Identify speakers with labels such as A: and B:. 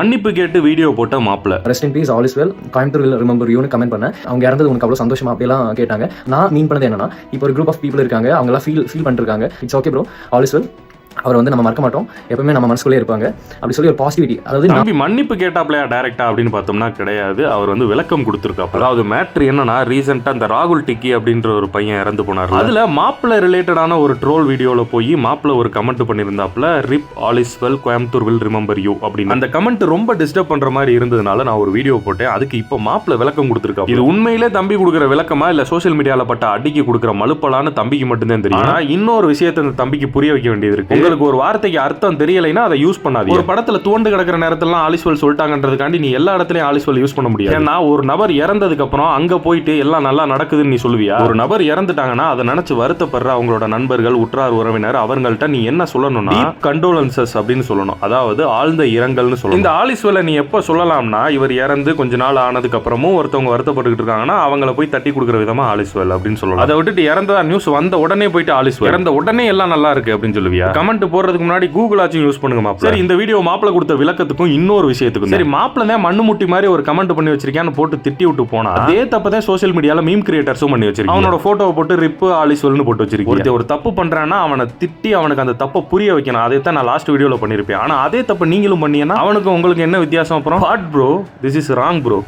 A: மன்னிப்பு கேட்டு வீடியோ போட்ட மாப்பிள்ள.
B: Rest in peace, all is well, Coimbatore will remember யூன்னு கமெண்ட் பண்ணேன். அவங்க இறந்தது உனக்கு அவ்வளோ சந்தோஷமா அப்படிலாம் கேட்டாங்க. நான் மீன் பண்ணது என்னன்னா, இப்போ ஒரு குரூப் ஆஃப் பீப்புள் இருக்காங்க, அவங்களாம் ஃபீல் பண்ணிருக்காங்க. It's okay bro, all is well, அவர் வந்து நம்ம மறக்க மாட்டோம், எப்பவுமே நம்ம மனசுக்குள்ளே இருப்பாங்க அப்படி சொல்லி ஒரு பாசிட்டிவிட்டி. அதாவது
A: நம்பி மன்னிப்பு கேட்டாப்லையா டைரக்டா அப்படின்னு பார்த்தோம்னா கிடையாது. அவர் வந்து விளக்கம் கொடுத்துருக்காரு. அதாவது மேட்ரு என்னன்னா, ரீசெண்டா இந்த ராகுல் டிக்கி அப்படின்ற ஒரு பையன் இறந்து போனார். அதுல மாப்பிள்ள ரிலேட்டடான ஒரு ட்ரோல் வீடியோல போய் மாப்பிள்ள ஒரு கமெண்ட் பண்ணியிருந்தாப்புல, rip all is well, Coimbatore will remember you அப்படின்னு. அந்த கமெண்ட் ரொம்ப டிஸ்டர்ப் பண்ற மாதிரி இருந்ததுனால நான் ஒரு வீடியோ போட்டேன். அதுக்கு இப்போ மாப்பிள்ள விளக்கம் கொடுத்துருக்காரு. இது உண்மையிலே தம்பி கொடுக்குற விளக்கமா இல்ல சோசியல் மீடியால பட்ட அடிக்கி கொடுக்குற மலுப்பலான்னு தம்பிக்கு மட்டும்தான் தெரியும். ஆனா இன்னொரு விஷயத்தை இந்த தம்பிக்கு புரிய வைக்க வேண்டியது இருக்கு. உங்களுக்கு ஒரு வார்த்தைக்கு அர்த்தம் தெரியலைன்னா அதை யூஸ் பண்ணாதீங்க. ஒரு படத்துல தோண்டு கிடக்கிற நேரத்துல ஆலிஸ்வெல் சொல்லிட்டாங்கன்றதுக்காண்டி நீ எல்லா இடத்துலயும் ஆலிஸ்வெல் யூஸ் பண்ண முடியாது. ஏன்னா ஒரு நபர் இறந்ததுக்கு அப்புறம் அங்க போயிட்டு எல்லாம் நல்லா நடக்குதுன்னு நீ சொல்லுவியா? ஒரு நபர் இறந்துட்டாங்கன்னா அதை நினைச்சு வருத்தப்படுற அவங்களோட நண்பர்கள், உற்றார் உறவினர், அவங்கள்ட்ட நீ என்ன சொல்லணும்னா கண்டோலன்சஸ் அப்படின்னு சொல்லணும். அதாவது ஆழ்ந்த இரங்கல்னு சொல்லணும். இந்த ஆலிஸ்வெல்லை நீ எப்ப சொல்லலாம்னா, இவர் இறந்து கொஞ்ச நாள் ஆனதுக்கு அப்புறமும் ஒருத்தவங்க வருத்தப்பட்டு இருக்காங்கன்னா அவங்கள போய் தட்டி கொடுக்குற விதமா ஆலிஸ்வெல் அப்படின்னு சொல்லலாம். அதை விட்டுட்டு இறந்ததா நியூஸ் வந்த உடனே போயிட்டு ஆலிஸ்வெல் இறந்த உடனே எல்லாம் நல்லா இருக்கு அப்படின்னு சொல்லுவியா? கமெண்ட் போடுறதுக்கு முன்னாடி கூகுள் ஆச்சும் யூஸ் பண்ணுங்க மாப்பிள்ள. சரி, இந்த வீடியோ மாப்பிள்ள கொடுத்த விளக்கத்துக்கும் இன்னொரு விஷயத்துக்கும். சரி, மாப்பிள்ள தான் மண்ணு முட்டி மாதிரி ஒரு கமெண்ட் பண்ணி வச்சிருக்கான்னு போட்டு திட்டி விட்டு போனா, அதே தப்பதான் சோசியல் மீடியால மீம் கிரியேட்டர்ஸும் பண்ணி வச்சிருக்காங்க. அவனோட போட்டோவை போட்டு ரிப் ஆலிஸ்வெல்னு போட்டு வச்சிருக்காங்க. ஒரு தப்பு பண்றான்னா அவனை திட்டி அவனுக்கு அந்த தப்பை புரிய வைக்கணும். அதை தான் நான் லாஸ்ட் வீடியோல பண்ணிருப்பேன். ஆனா அதே தப்பு நீங்களும் பண்ணீங்கன்னா அவனுக்கு உங்களுக்கு என்ன வித்தியாசம்? அப்புறம் what bro, this is wrong bro.